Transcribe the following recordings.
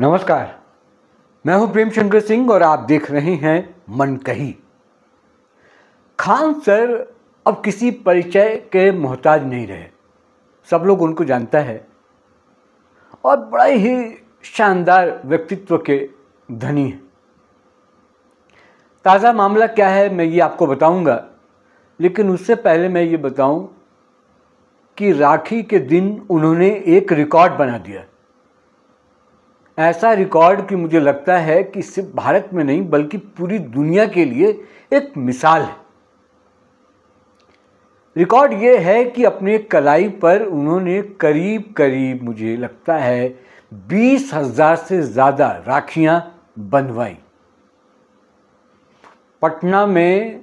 नमस्कार, मैं हूं प्रेम शंकर सिंह और आप देख रहे हैं मन कही। खान सर अब किसी परिचय के मोहताज नहीं रहे। सब लोग उनको जानता है और बड़ा ही शानदार व्यक्तित्व के धनी हैं। ताज़ा मामला क्या है मैं ये आपको बताऊंगा, लेकिन उससे पहले मैं ये बताऊं कि राखी के दिन उन्होंने एक रिकॉर्ड बना दिया। ऐसा रिकॉर्ड कि मुझे लगता है कि सिर्फ भारत में नहीं बल्कि पूरी दुनिया के लिए एक मिसाल है। रिकॉर्ड ये है कि अपने कलाई पर उन्होंने करीब करीब मुझे लगता है 20,000 से ज़्यादा राखियां बंधवाई। पटना में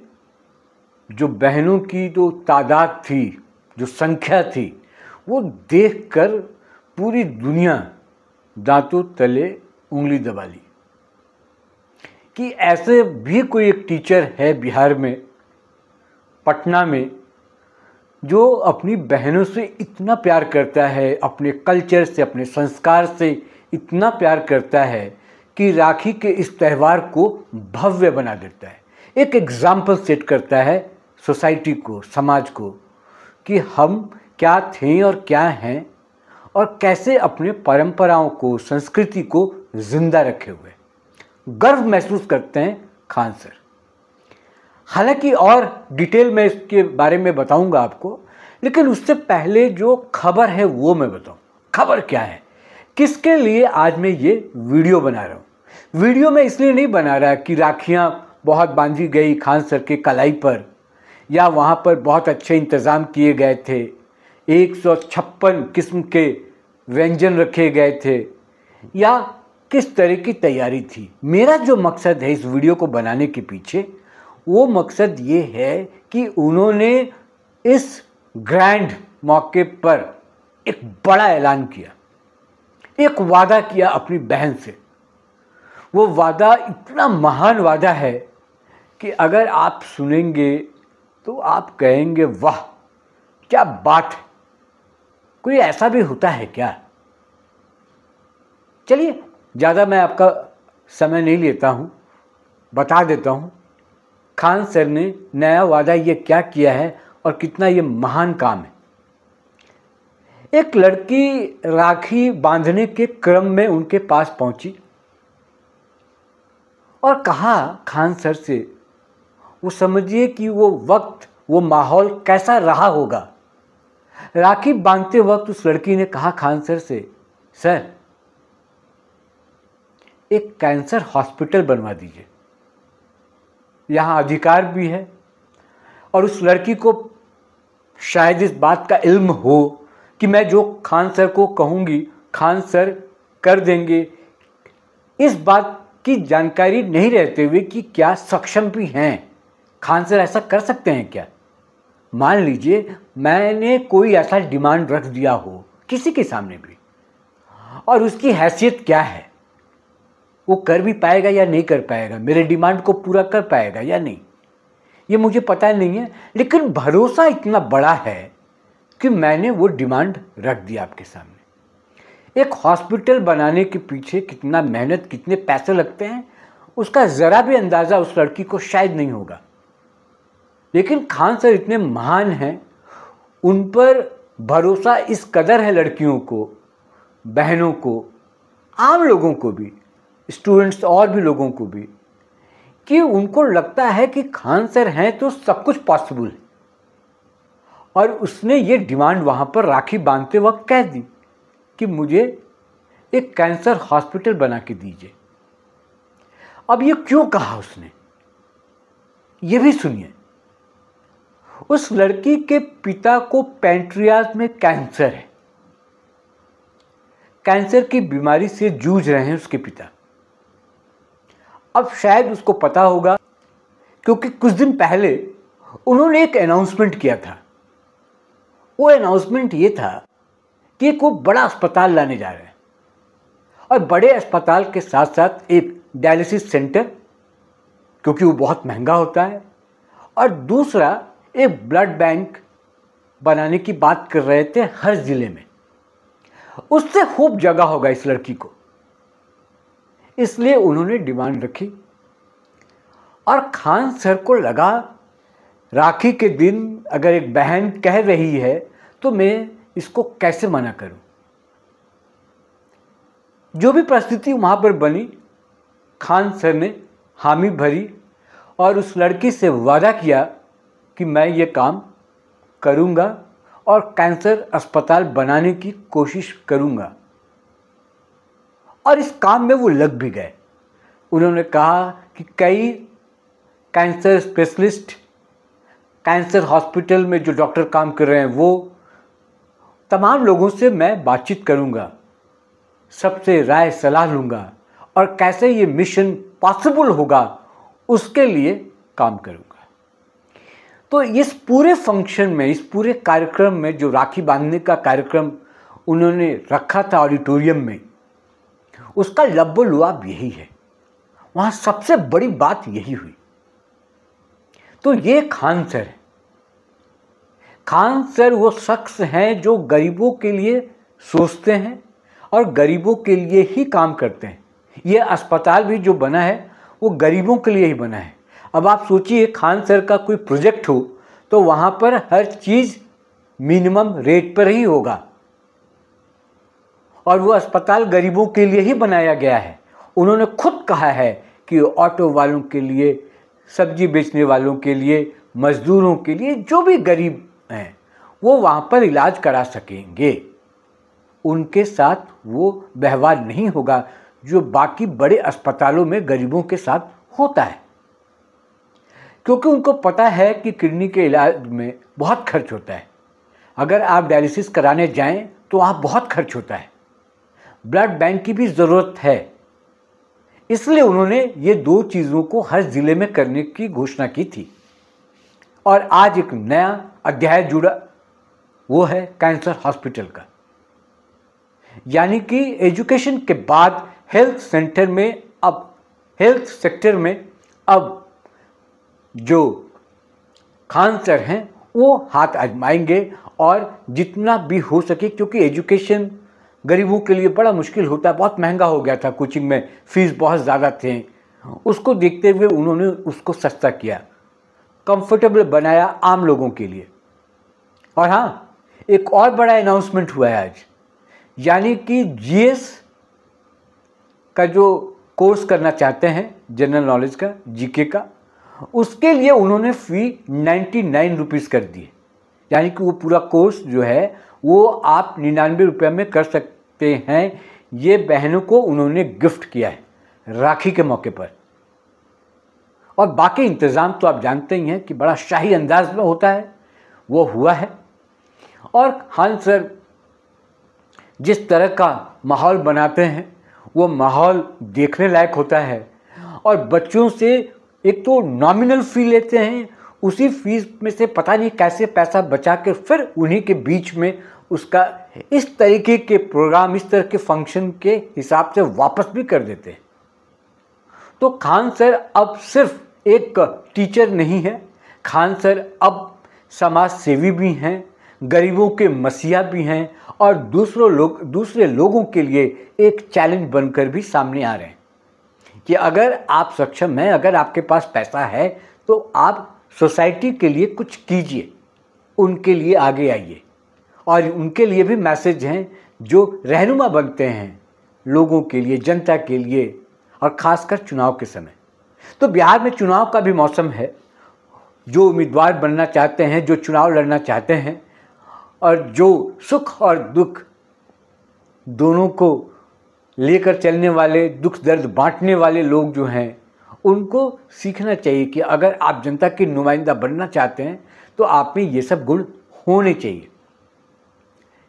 जो बहनों की जो तादाद थी, जो संख्या थी, वो देखकर पूरी दुनिया दांतों तले उंगली दबा ली कि ऐसे भी कोई एक टीचर है बिहार में, पटना में, जो अपनी बहनों से इतना प्यार करता है, अपने कल्चर से, अपने संस्कार से इतना प्यार करता है कि राखी के इस त्यौहार को भव्य बना देता है। एक एग्जाम्पल सेट करता है सोसाइटी को, समाज को, कि हम क्या थे और क्या हैं और कैसे अपने परंपराओं को, संस्कृति को जिंदा रखे हुए गर्व महसूस करते हैं खान सर। हालांकि और डिटेल में इसके बारे में बताऊंगा आपको, लेकिन उससे पहले जो खबर है वो मैं बताऊं। खबर क्या है, किसके लिए आज मैं ये वीडियो बना रहा हूं। वीडियो में इसलिए नहीं बना रहा कि राखियां बहुत बांधी गई खान सर के कलाई पर, या वहां पर बहुत अच्छे इंतज़ाम किए गए थे, 156 किस्म के व्यंजन रखे गए थे, या किस तरह की तैयारी थी। मेरा जो मकसद है इस वीडियो को बनाने के पीछे, वो मकसद ये है कि उन्होंने इस ग्रैंड मौके पर एक बड़ा ऐलान किया, एक वादा किया अपनी बहन से। वो वादा इतना महान वादा है कि अगर आप सुनेंगे तो आप कहेंगे वाह क्या बात है, कोई ऐसा भी होता है क्या। चलिए, ज़्यादा मैं आपका समय नहीं लेता हूँ, बता देता हूँ खान सर ने नया वादा ये क्या किया है और कितना ये महान काम है। एक लड़की राखी बांधने के क्रम में उनके पास पहुंची और कहा खान सर से, वो समझिए कि वो वक्त, वो माहौल कैसा रहा होगा। राखी बांधते वक्त उस लड़की ने कहा खान सर से, सर एक कैंसर हॉस्पिटल बनवा दीजिए, यहाँ अधिकार भी है। और उस लड़की को शायद इस बात का इल्म हो कि मैं जो खान सर को कहूँगी खान सर कर देंगे, इस बात की जानकारी नहीं रहते हुए कि क्या सक्षम भी हैं, खान सर ऐसा कर सकते हैं क्या। मान लीजिए मैंने कोई ऐसा डिमांड रख दिया हो किसी के सामने भी, और उसकी हैसियत क्या है, वो कर भी पाएगा या नहीं कर पाएगा, मेरे डिमांड को पूरा कर पाएगा या नहीं, ये मुझे पता नहीं है, लेकिन भरोसा इतना बड़ा है कि मैंने वो डिमांड रख दिया आपके सामने। एक हॉस्पिटल बनाने के पीछे कितना मेहनत, कितने पैसे लगते हैं, उसका ज़रा भी अंदाज़ा उस लड़की को शायद नहीं होगा। लेकिन खान सर इतने महान हैं, उन पर भरोसा इस कदर है लड़कियों को, बहनों को, आम लोगों को भी, स्टूडेंट्स और भी लोगों को भी, कि उनको लगता है कि खान सर हैं तो सब कुछ पॉसिबल है। और उसने ये डिमांड वहाँ पर राखी बांधते वक्त कह दी कि मुझे एक कैंसर हॉस्पिटल बना के दीजिए। अब ये क्यों कहा उसने, ये भी सुनिए। उस लड़की के पिता को पैंक्रियाज में कैंसर है, कैंसर की बीमारी से जूझ रहे हैं उसके पिता। अब शायद उसको पता होगा क्योंकि कुछ दिन पहले उन्होंने एक अनाउंसमेंट किया था। वो अनाउंसमेंट ये था कि एक वो बड़ा अस्पताल लाने जा रहे हैं, और बड़े अस्पताल के साथ साथ एक डायलिसिस सेंटर, क्योंकि वो बहुत महंगा होता है, और दूसरा एक ब्लड बैंक बनाने की बात कर रहे थे हर ज़िले में। उससे खूब जगह होगा इस लड़की को। इसलिए उन्होंने डिमांड रखी। और खान सर को लगा राखी के दिन अगर एक बहन कह रही है तो मैं इसको कैसे मना करूं। जो भी परिस्थिति वहां पर बनी, खान सर ने हामी भरी और उस लड़की से वादा किया कि मैं ये काम करूंगा और कैंसर अस्पताल बनाने की कोशिश करूंगा। और इस काम में वो लग भी गए। उन्होंने कहा कि कई कैंसर स्पेशलिस्ट, कैंसर हॉस्पिटल में जो डॉक्टर काम कर रहे हैं, वो तमाम लोगों से मैं बातचीत करूंगा, सबसे राय सलाह लूंगा और कैसे ये मिशन पॉसिबल होगा उसके लिए काम करूंगा। तो इस पूरे फंक्शन में, इस पूरे कार्यक्रम में, जो राखी बांधने का कार्यक्रम उन्होंने रखा था ऑडिटोरियम में, उसका लब्बो-लुआब यही है। वहाँ सबसे बड़ी बात यही हुई। तो ये खान सर है। खान सर वो शख्स हैं जो गरीबों के लिए सोचते हैं और गरीबों के लिए ही काम करते हैं। ये अस्पताल भी जो बना है वो गरीबों के लिए ही बना है। अब आप सोचिए, खान सर का कोई प्रोजेक्ट हो तो वहाँ पर हर चीज़ मिनिमम रेट पर ही होगा और वो अस्पताल गरीबों के लिए ही बनाया गया है। उन्होंने खुद कहा है कि ऑटो वालों के लिए, सब्जी बेचने वालों के लिए, मजदूरों के लिए, जो भी गरीब हैं वो वहाँ पर इलाज करा सकेंगे। उनके साथ वो व्यवहार नहीं होगा जो बाकी बड़े अस्पतालों में गरीबों के साथ होता है, क्योंकि उनको पता है कि किडनी के इलाज में बहुत खर्च होता है। अगर आप डायलिसिस कराने जाएं तो वहाँ बहुत खर्च होता है। ब्लड बैंक की भी ज़रूरत है। इसलिए उन्होंने ये दो चीज़ों को हर ज़िले में करने की घोषणा की थी। और आज एक नया अध्याय जुड़ा, वो है कैंसर हॉस्पिटल का। यानी कि एजुकेशन के बाद हेल्थ सेक्टर में अब जो खान सर हैं वो हाथ आजमाएंगे और जितना भी हो सके, क्योंकि एजुकेशन गरीबों के लिए बड़ा मुश्किल होता है, बहुत महंगा हो गया था, कोचिंग में फीस बहुत ज़्यादा थे। उसको देखते हुए उन्होंने उसको सस्ता किया, कंफर्टेबल बनाया आम लोगों के लिए। और हाँ, एक और बड़ा अनाउंसमेंट हुआ है आज, यानी कि जीएस का जो कोर्स करना चाहते हैं, जनरल नॉलेज का, जीके का, उसके लिए उन्होंने फ़ी 99 रुपीज़ कर दी है। यानी कि वो पूरा कोर्स जो है वो आप 99 रुपये में कर सकते हैं। ये बहनों को उन्होंने गिफ्ट किया है राखी के मौके पर। और बाकी इंतज़ाम तो आप जानते ही हैं कि बड़ा शाही अंदाज में होता है, वो हुआ है। और खान सर जिस तरह का माहौल बनाते हैं वो माहौल देखने लायक होता है। और बच्चों से एक तो नॉमिनल फ़ी लेते हैं, उसी फीस में से पता नहीं कैसे पैसा बचा के फिर उन्हीं के बीच में उसका इस तरीके के प्रोग्राम, इस तरह के फंक्शन के हिसाब से वापस भी कर देते हैं। तो खान सर अब सिर्फ एक टीचर नहीं है, खान सर अब समाज सेवी भी हैं, गरीबों के मसीहा भी हैं और दूसरे लोगों के लिए एक चैलेंज बनकर भी सामने आ रहे हैं कि अगर आप सक्षम हैं, अगर आपके पास पैसा है तो आप सोसाइटी के लिए कुछ कीजिए, उनके लिए आगे आइए। और उनके लिए भी मैसेज हैं जो रहनुमा बनते हैं लोगों के लिए, जनता के लिए, और ख़ासकर चुनाव के समय। तो बिहार में चुनाव का भी मौसम है। जो उम्मीदवार बनना चाहते हैं, जो चुनाव लड़ना चाहते हैं और जो सुख और दुख दोनों को लेकर चलने वाले, दुख दर्द बांटने वाले लोग जो हैं, उनको सीखना चाहिए कि अगर आप जनता की नुमाइंदा बनना चाहते हैं तो आप में ये सब गुण होने चाहिए।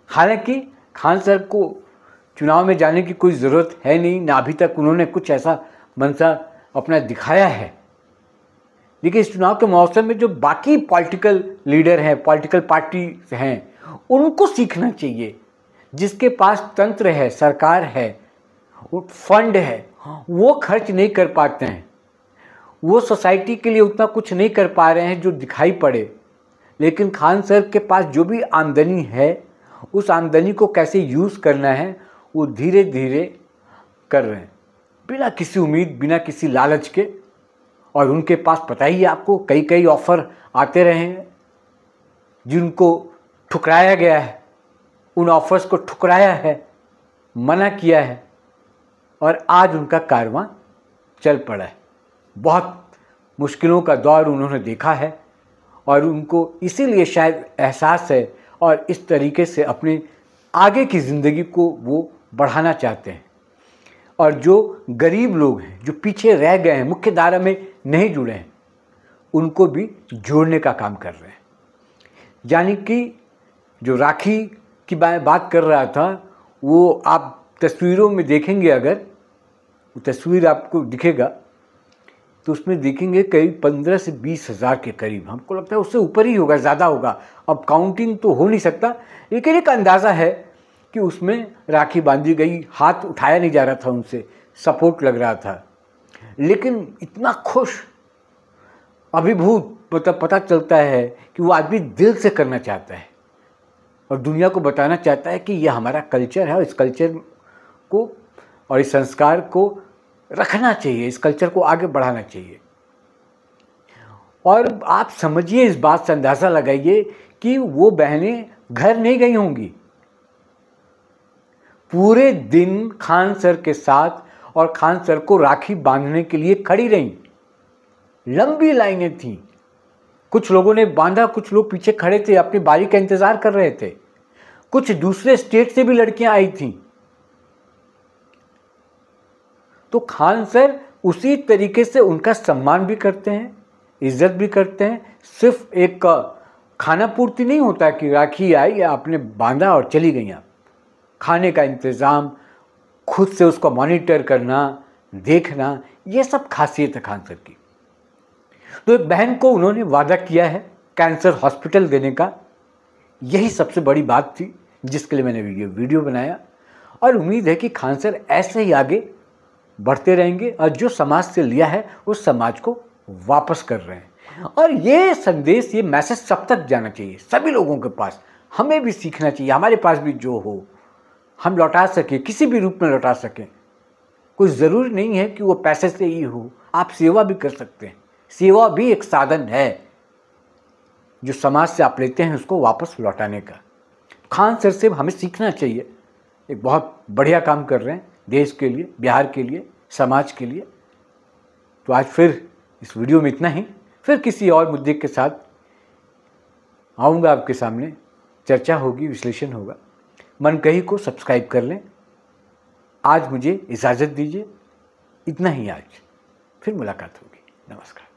हालांकि खान सर को चुनाव में जाने की कोई ज़रूरत है नहीं, ना अभी तक उन्होंने कुछ ऐसा मंशा अपना दिखाया है। लेकिन इस चुनाव के मौसम में जो बाकी पॉलिटिकल लीडर हैं, पॉलिटिकल पार्टी हैं, उनको सीखना चाहिए। जिसके पास तंत्र है, सरकार है, फंड है, वो खर्च नहीं कर पाते हैं, वो सोसाइटी के लिए उतना कुछ नहीं कर पा रहे हैं जो दिखाई पड़े। लेकिन खान सर के पास जो भी आमदनी है, उस आमदनी को कैसे यूज़ करना है वो धीरे धीरे कर रहे हैं। बिना किसी उम्मीद, बिना किसी लालच के, और उनके पास पता ही है आपको कई कई ऑफ़र आते रहे हैं जिनको ठुकराया गया है, उन ऑफ़र्स को ठुकराया है, मना किया है, और आज उनका कारवां चल पड़ा है। बहुत मुश्किलों का दौर उन्होंने देखा है और उनको इसीलिए शायद एहसास है और इस तरीके से अपने आगे की ज़िंदगी को वो बढ़ाना चाहते हैं। और जो गरीब लोग हैं, जो पीछे रह गए हैं, मुख्य धारा में नहीं जुड़े हैं, उनको भी जोड़ने का काम कर रहे हैं। यानी कि जो राखी की बात कर रहा था, वो आप तस्वीरों में देखेंगे, अगर वो तस्वीर आपको दिखेगा तो उसमें देखेंगे करीब 15 से 20 हज़ार के करीब, हमको लगता है उससे ऊपर ही होगा, ज़्यादा होगा, अब काउंटिंग तो हो नहीं सकता, लेकिन एक अंदाज़ा है कि उसमें राखी बांधी गई, हाथ उठाया नहीं जा रहा था उनसे, सपोर्ट लग रहा था, लेकिन इतना खुश, अभिभूत पता चलता है कि वो आदमी दिल से करना चाहता है और दुनिया को बताना चाहता है कि यह हमारा कल्चर है और इस कल्चर को और इस संस्कार को रखना चाहिए, इस कल्चर को आगे बढ़ाना चाहिए। और आप समझिए, इस बात से अंदाज़ा लगाइए कि वो बहनें घर नहीं गई होंगी, पूरे दिन खान सर के साथ और खान सर को राखी बांधने के लिए खड़ी रहीं। लंबी लाइनें थीं, कुछ लोगों ने बांधा, कुछ लोग पीछे खड़े थे, अपनी बारी का इंतज़ार कर रहे थे, कुछ दूसरे स्टेट से भी लड़कियां आई थीं। तो खान सर उसी तरीके से उनका सम्मान भी करते हैं, इज्जत भी करते हैं। सिर्फ एक खाना पूर्ति नहीं होता कि राखी आई या आपने बांधा और चली गई आप, खाने का इंतज़ाम, खुद से उसको मॉनिटर करना, देखना, ये सब खासियत है खान सर की। तो एक बहन को उन्होंने वादा किया है कैंसर हॉस्पिटल देने का, यही सबसे बड़ी बात थी जिसके लिए मैंने वीडियो बनाया। और उम्मीद है कि खान सर ऐसे ही आगे बढ़ते रहेंगे और जो समाज से लिया है उस समाज को वापस कर रहे हैं। और ये संदेश, ये मैसेज सब तक जाना चाहिए, सभी लोगों के पास, हमें भी सीखना चाहिए, हमारे पास भी जो हो हम लौटा सकें, किसी भी रूप में लौटा सकें। कोई ज़रूरी नहीं है कि वो पैसे से ही हो, आप सेवा भी कर सकते हैं, सेवा भी एक साधन है जो समाज से आप लेते हैं उसको वापस लौटाने का। खान सर से हमें सीखना चाहिए, एक बहुत बढ़िया काम कर रहे हैं देश के लिए, बिहार के लिए, समाज के लिए। तो आज फिर इस वीडियो में इतना ही, फिर किसी और मुद्दे के साथ आऊँगा आपके सामने, चर्चा होगी, विश्लेषण होगा। मनकही को सब्सक्राइब कर लें। आज मुझे इजाज़त दीजिए, इतना ही आज, फिर मुलाकात होगी। नमस्कार।